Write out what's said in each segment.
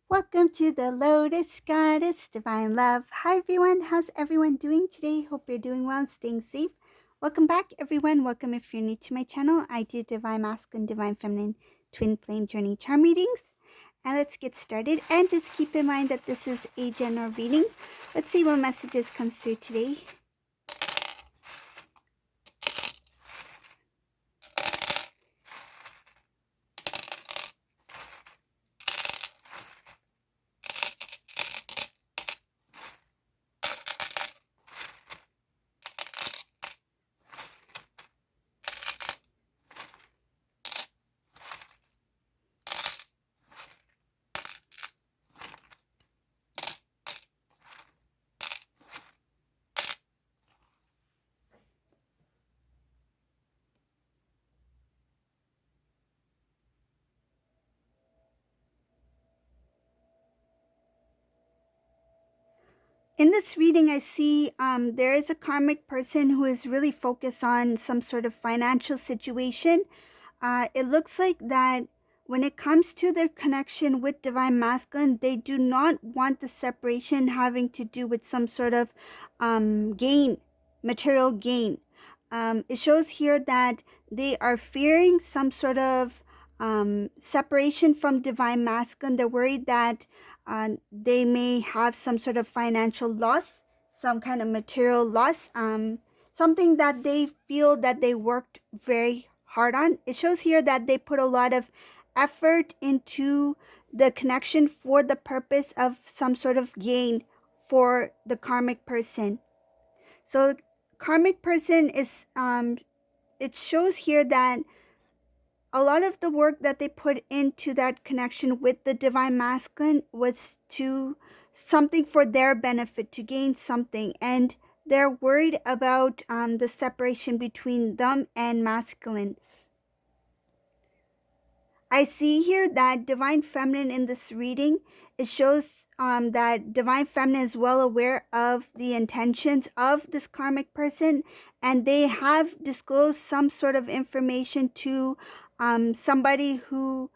Welcome to the Lotus Goddess Divine Love. Hi everyone, how's everyone doing today? Hope you're doing well and staying safe. Welcome back everyone. Welcome if you're new to my channel. I do Divine Masculine, Divine Feminine, Twin Flame Journey Charm readings. And let's get started. And just keep in mind that this is a general reading. Let's see what messages comes through today. In this reading, I see there is a karmic person who is really focused on some sort of financial situation. It looks like that when it comes to their connection with Divine Masculine, they do not want the separation having to do with some sort of gain, material gain. It shows here that they are fearing some sort of separation from Divine Masculine. They're worried that they may have some sort of financial loss, some kind of material loss, something that they feel that they worked very hard on. It shows here that they put a lot of effort into the connection for the purpose of some sort of gain for the karmic person. So karmic person is it shows here that a lot of the work that they put into that connection with the Divine Masculine was to something for their benefit, to gain something. And they're worried about the separation between them and masculine. I see here that Divine Feminine in this reading, it shows that Divine Feminine is well aware of the intentions of this karmic person, and they have disclosed some sort of information to somebody who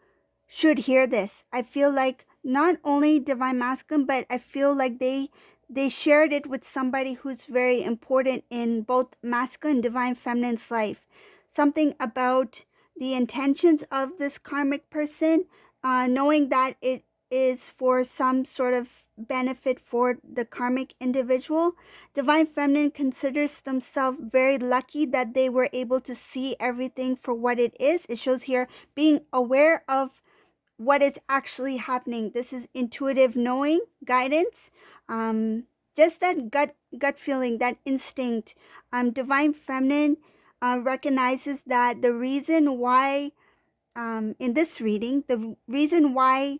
should hear this. I feel like not only Divine Masculine, but I feel like they shared it with somebody who's very important in both masculine and Divine Feminine's life. Something about the intentions of this karmic person, knowing that it is for some sort of benefit for the karmic individual. Divine Feminine considers themselves very lucky that they were able to see everything for what it is. It shows here being aware of what is actually happening. This is intuitive knowing, guidance, just that gut feeling, that instinct. Divine Feminine recognizes that the reason why, in this reading, the reason why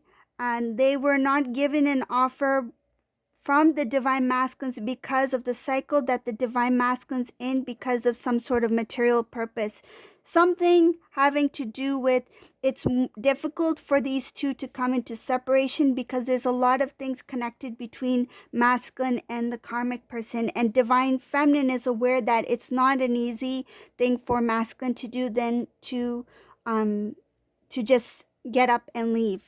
they were not given an offer from the Divine Masculines because of the cycle that the Divine Masculines in, because of some sort of material purpose. Something having to do with it's difficult for these two to come into separation because there's a lot of things connected between masculine and the karmic person, and Divine Feminine is aware that it's not an easy thing for masculine to do than to just get up and leave.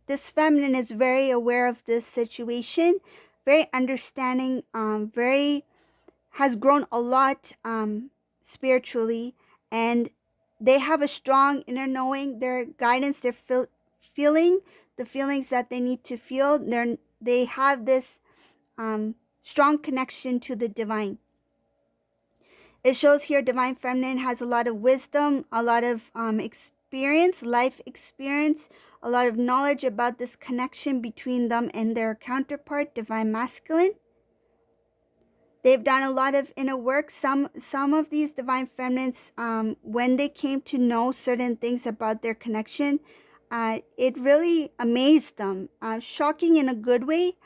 This feminine is very aware of this situation, very understanding, very has grown a lot spiritually, and they have a strong inner knowing, their guidance, their feeling, the feelings that they need to feel. They have this strong connection to the divine. It shows here Divine Feminine has a lot of wisdom, a lot of experience, life experience, a lot of knowledge about this connection between them and their counterpart, Divine Masculine. They've done a lot of inner work. Some of these Divine Feminines, when they came to know certain things about their connection, it really amazed them. Shocking in a good way.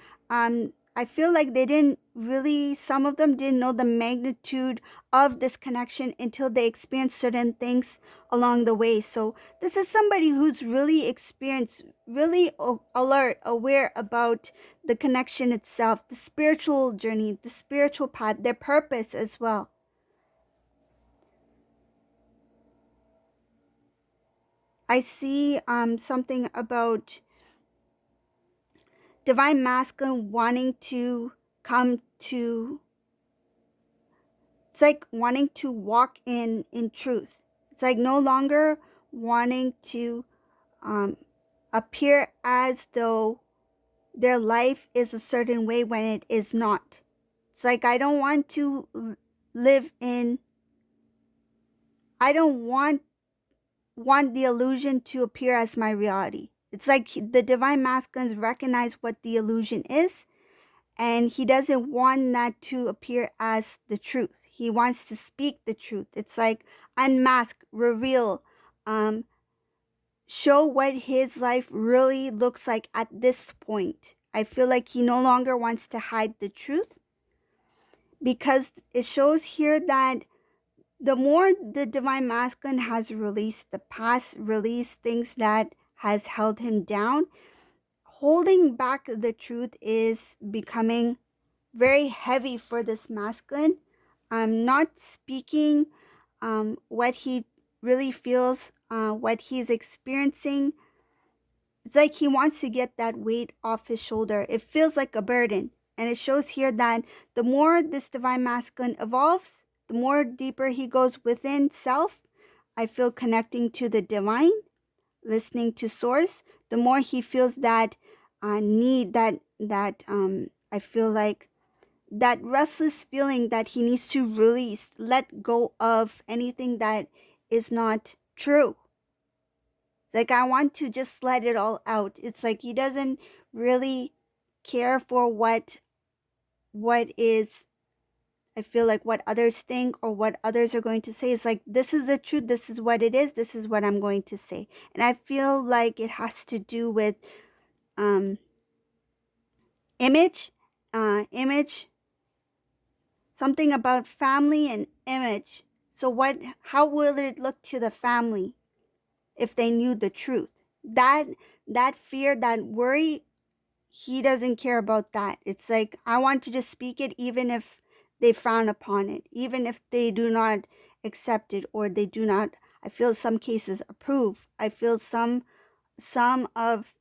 I feel like they didn't really, some of them didn't know the magnitude of this connection until they experienced certain things along the way. So this is somebody who's really experienced, really alert, aware about the connection itself, the spiritual journey, the spiritual path, their purpose as well. I see something about divine masculine wanting to come to, it's like wanting to walk in truth. It's like no longer wanting to um, appear as though their life is a certain way when it is not. It's like I don't want to live in, I don't want the illusion to appear as my reality. It's like the divine masculines recognize what the illusion is, and he doesn't want that to appear as the truth. He wants to speak the truth. It's like unmask, reveal, um, show what his life really looks like at this point. I feel like he no longer wants to hide the truth, because it shows here that the more the divine masculine has released the past, released things that has held him down, holding back the truth is becoming very heavy for this masculine. Not speaking what he really feels, what he's experiencing. It's like he wants to get that weight off his shoulder. It feels like a burden. And it shows here that the more this divine masculine evolves, the more deeper he goes within self. I feel connecting to the divine, listening to source, the more he feels that need, that I feel like that restless feeling that he needs to release, let go of anything that is not true. It's like I want to just let it all out. It's like he doesn't really care for what is, I feel like, what others think or what others are going to say. It's like, this is the truth, this is what it is, this is what I'm going to say. And I feel like it has to do with um image, image, something about family and image. So how will it look to the family if they knew the truth? That fear, that worry, he doesn't care about that. It's like, I want to just speak it even if they frown upon it, even if they do not accept it, or they do not, I feel some cases, approve. I feel some of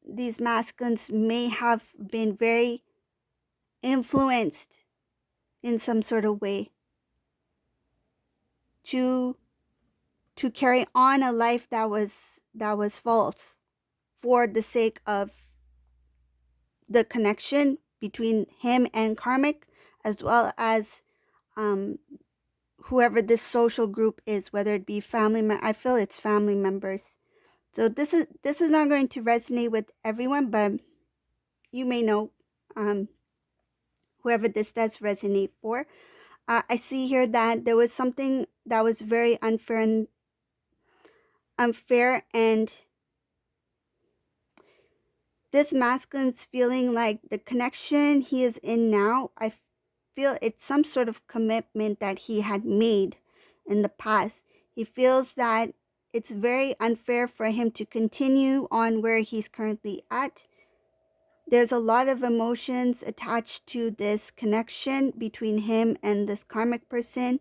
these masculines may have been very influenced in some sort of way to carry on a life that was false for the sake of the connection between him and Karmic, as well as um, whoever this social group is, whether it be I feel it's family members. So this is not going to resonate with everyone, but you may know um, whoever this does resonate for. I see here that there was something that was very unfair, and this masculine's feeling like the connection he is in now, I feel it's some sort of commitment that he had made in the past. He feels that it's very unfair for him to continue on where he's currently at. There's a lot of emotions attached to this connection between him and this karmic person.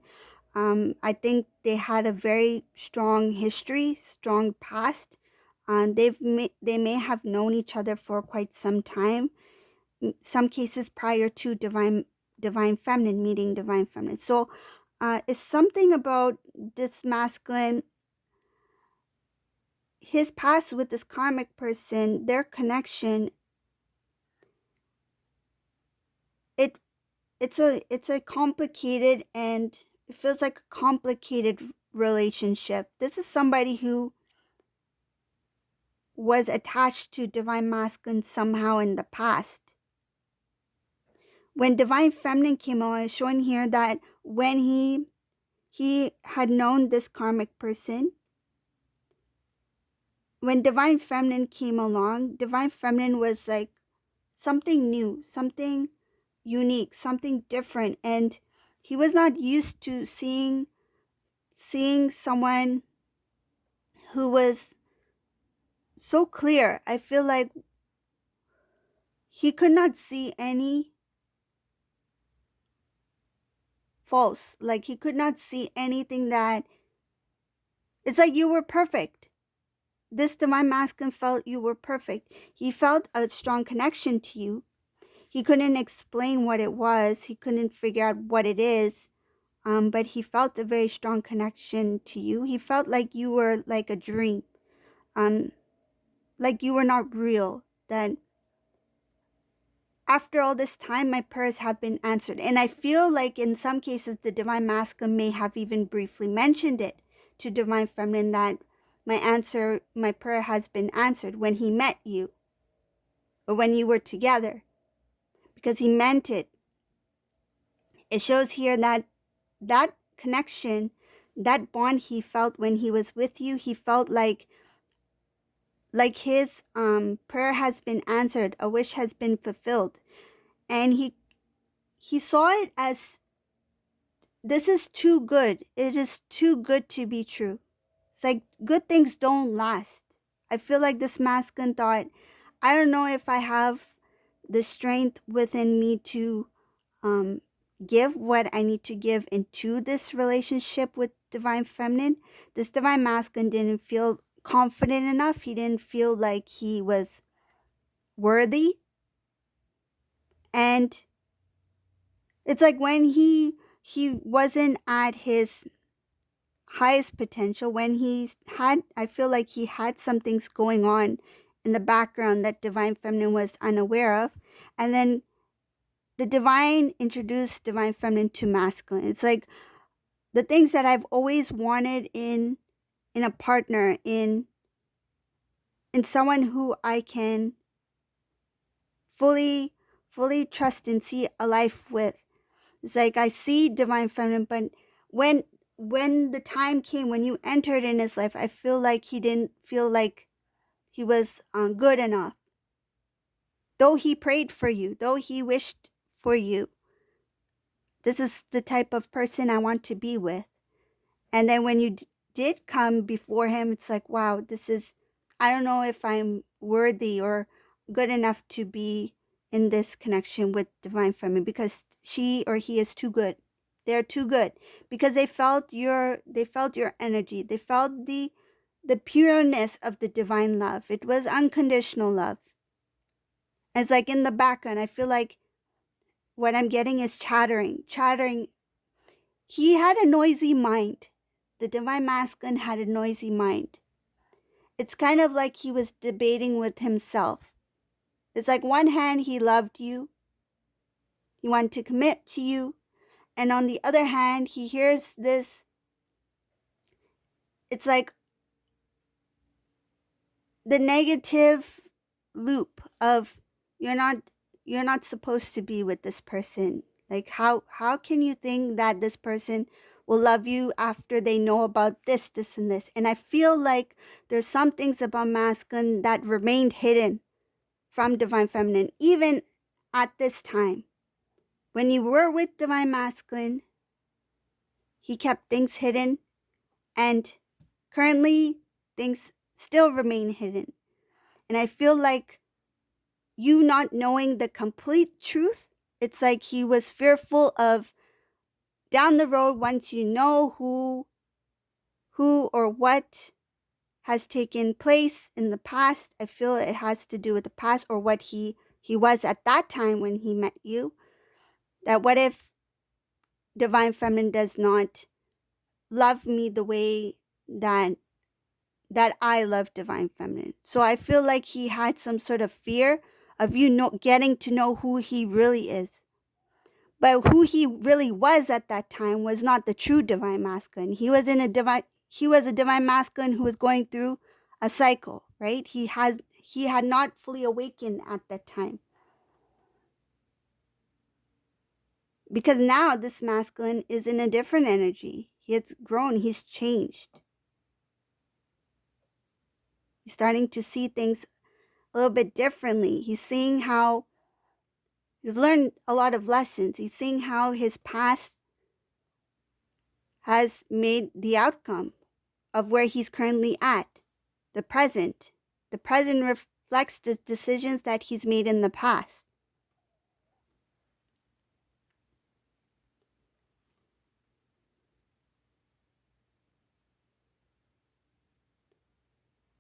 I think they had a very strong history, strong past. They may have known each other for quite some time. Some cases prior to divine feminine meeting divine feminine. So, it's something about this masculine, his past with this karmic person, their connection. It it's a complicated, and it feels like a complicated relationship. This is somebody who was attached to divine masculine somehow in the past. When divine feminine came along, it's showing here that when he had known this karmic person, when divine feminine came along, divine feminine was like something new, something unique, something different, and he was not used to seeing someone who was so clear. I feel like he could not see any false. Like he could not see anything that, it's like you were perfect. this divine masculine felt you were perfect. He felt a strong connection to you. He couldn't explain what it was. He couldn't figure out what it is. But he felt a very strong connection to you. He felt like you were like a dream. Um, like you were not real. That after all this time, my prayers have been answered. And I feel like in some cases, the divine masculine may have even briefly mentioned it to divine feminine that my prayer has been answered when he met you or when you were together, because he meant it. It shows here that that connection, that bond he felt when he was with you, he felt like his prayer has been answered, a wish has been fulfilled. And he saw it as, this is too good. It is too good to be true. It's like good things don't last. I feel like this masculine thought, I don't know if I have the strength within me to um, give what I need to give into this relationship with divine feminine. This divine masculine didn't feel confident enough. He didn't feel like he was worthy. And it's like when he wasn't at his highest potential, when I feel like he had some things going on in the background that divine feminine was unaware of. And then the divine introduced divine feminine to masculine. It's like the things that I've always wanted in a partner, in someone who I can fully trust and see a life with. It's like I see divine feminine, but when the time came, when you entered in his life, I feel like he didn't feel like he was good enough. Though he prayed for you, though he wished for you, this is the type of person I want to be with. And then when you did come before him, it's like, wow, I don't know if I'm worthy or good enough to be in this connection with divine feminine, because she or he is too good. They're too good because they felt your energy. They felt the pureness of the divine love. It was unconditional love. It's like in the background, I feel like what I'm getting is chattering. He had a noisy mind. The divine masculine had a noisy mind. It's kind of like he was debating with himself. It's like one hand, he loved you. He wanted to commit to you. And on the other hand, he hears this. It's like the negative loop of you're not supposed to be with this person. Like how can you think that this person will love you after they know about this and this? And I feel like there's some things about masculine that remained hidden from divine feminine even at this time. When you were with divine masculine, he kept things hidden, and currently things still remain hidden. And I feel like you not knowing the complete truth, it's like he was fearful of down the road, once you know who or what has taken place in the past. I feel it has to do with the past or what he was at that time when he met you. That what if divine feminine does not love me the way that I love divine feminine? So I feel like he had some sort of fear of you getting to know who he really is. But who he really was at that time was not the true divine masculine. He was a divine masculine who was going through a cycle, right? He had not fully awakened at that time. Because now this masculine is in a different energy. He has grown, he's changed. He's starting to see things a little bit differently. He's learned a lot of lessons. He's seeing how his past has made the outcome of where he's currently at. The present. The present reflects the decisions that he's made in the past.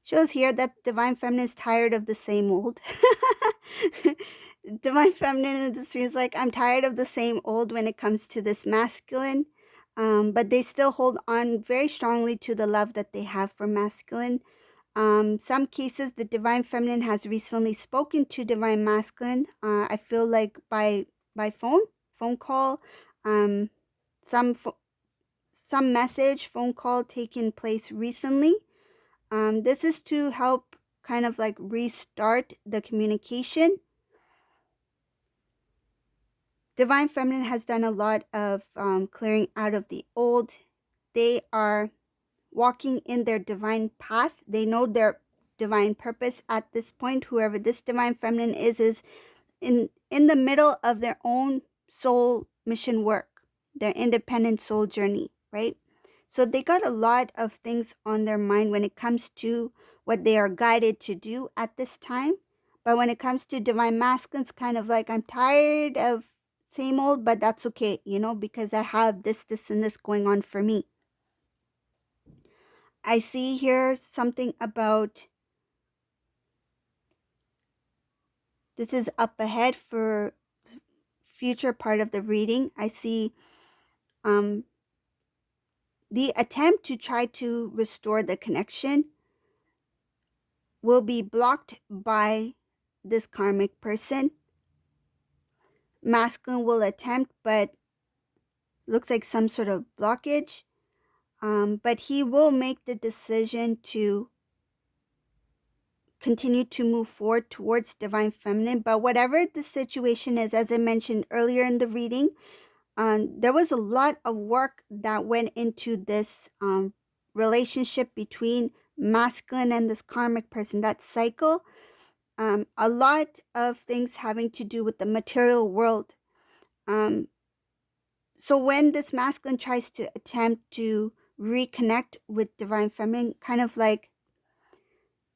Shows here that divine feminine is tired of the same old. Divine feminine in this is like, I'm tired of the same old when it comes to this masculine. But they still hold on very strongly to the love that they have for masculine. Some cases, the divine feminine has recently spoken to divine masculine. I feel like by phone call, um, some some message, phone call taking place recently. This is to help kind of like restart the communication. Divine feminine has done a lot of clearing out of the old. They are walking in their divine path. They know their divine purpose at this point. Whoever this divine feminine is in the middle of their own soul mission work, their independent soul journey, right? So they got a lot of things on their mind when it comes to what they are guided to do at this time. But when it comes to divine masculine, it's kind of like, I'm tired of same old, but that's okay, because I have this, and this going on for me. I see here something about this is up ahead for future part of the reading. I see the attempt to try to restore the connection will be blocked by this karmic person. Masculine will attempt, but looks like some sort of blockage. But he will make the decision to continue to move forward towards divine feminine. But whatever the situation is, as I mentioned earlier in the reading, there was a lot of work that went into this relationship between masculine and this karmic person, that cycle. A lot of things having to do with the material world. So when this masculine tries to attempt to reconnect with divine feminine, kind of like,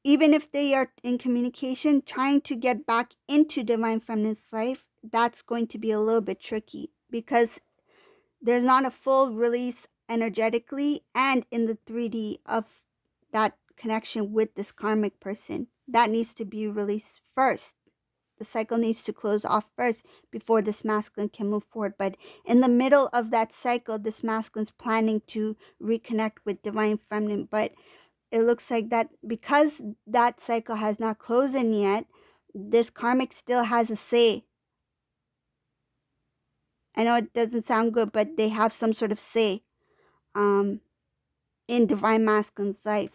even if they are in communication, trying to get back into divine feminine's life, that's going to be a little bit tricky because there's not a full release energetically and in the 3D of that connection with this karmic person. That needs to be released first. The cycle needs to close off first before this masculine can move forward. But in the middle of that cycle, this masculine's planning to reconnect with divine feminine. But it looks like that because that cycle has not closed in yet, this karmic still has a say. I know it doesn't sound good, but they have some sort of say in divine masculine's life.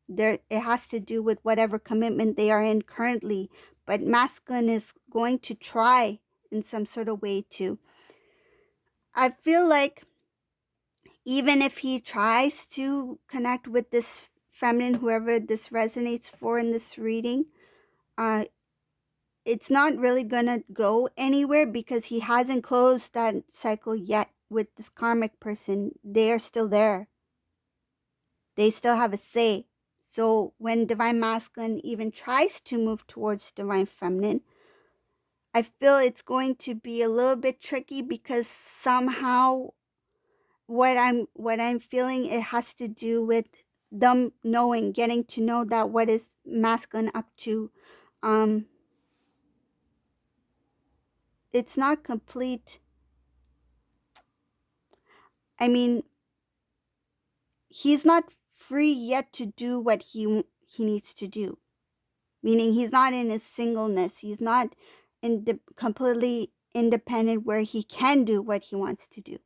It has to do with whatever commitment they are in currently, but masculine is going to try in some sort of way to. I feel like even if he tries to connect with this feminine, whoever this resonates for in this reading, it's not really gonna go anywhere because he hasn't closed that cycle yet with this karmic person. They are still there. They still have a say. So when divine masculine even tries to move towards divine feminine, I feel it's going to be a little bit tricky because somehow what I'm feeling, it has to do with them knowing, getting to know that what is masculine up to. It's not complete. I mean, he's not free yet to do what he needs to do. Meaning he's not in his singleness. He's not completely independent where he can do what he wants to do.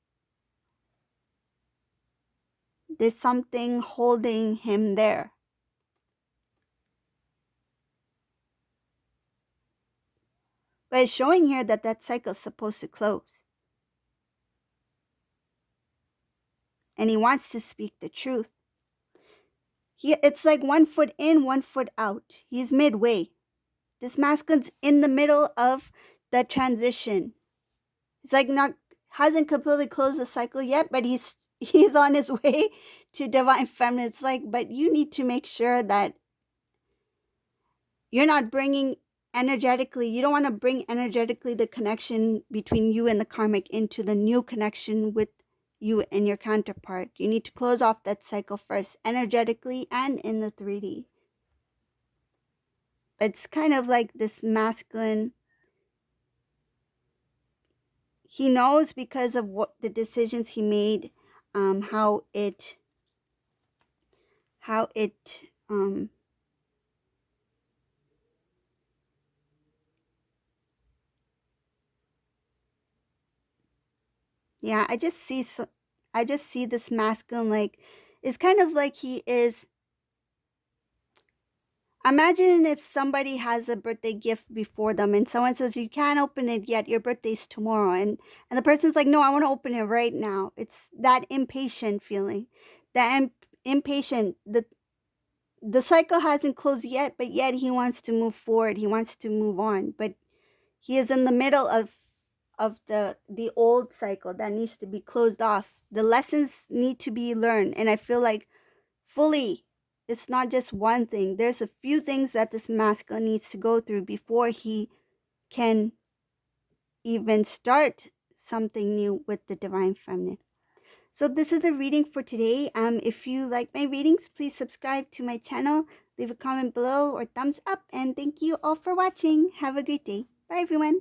There's something holding him there. But it's showing here that that cycle is supposed to close. And he wants to speak the truth. It's like 1 foot in, 1 foot out. He's midway. This masculine's in the middle of the transition. It's like hasn't completely closed the cycle yet, but he's on his way to divine feminine. It's like, but you need to make sure that you're not bringing energetically, you don't want to bring energetically the connection between you and the karmic into the new connection with you and your counterpart. You need to close off that cycle first, energetically and in the 3D. It's kind of like this masculine. He knows because of what the decisions he made, how it yeah, I just see this masculine, like, it's kind of like he is. Imagine if somebody has a birthday gift before them and someone says you can't open it yet, your birthday's tomorrow, and the person's like, no, I want to open it right now. It's that impatient feeling, that impatient. The cycle hasn't closed yet, but yet he wants to move forward, he wants to move on, but he is in the middle of the old cycle that needs to be closed off. The lessons need to be learned, and I feel like fully, it's not just one thing. There's a few things that this masculine needs to go through before he can even start something new with the divine feminine. So this is the reading for today. If you like my readings, please subscribe to my channel, leave a comment below or thumbs up, and thank you all for watching. Have a great day. Bye everyone.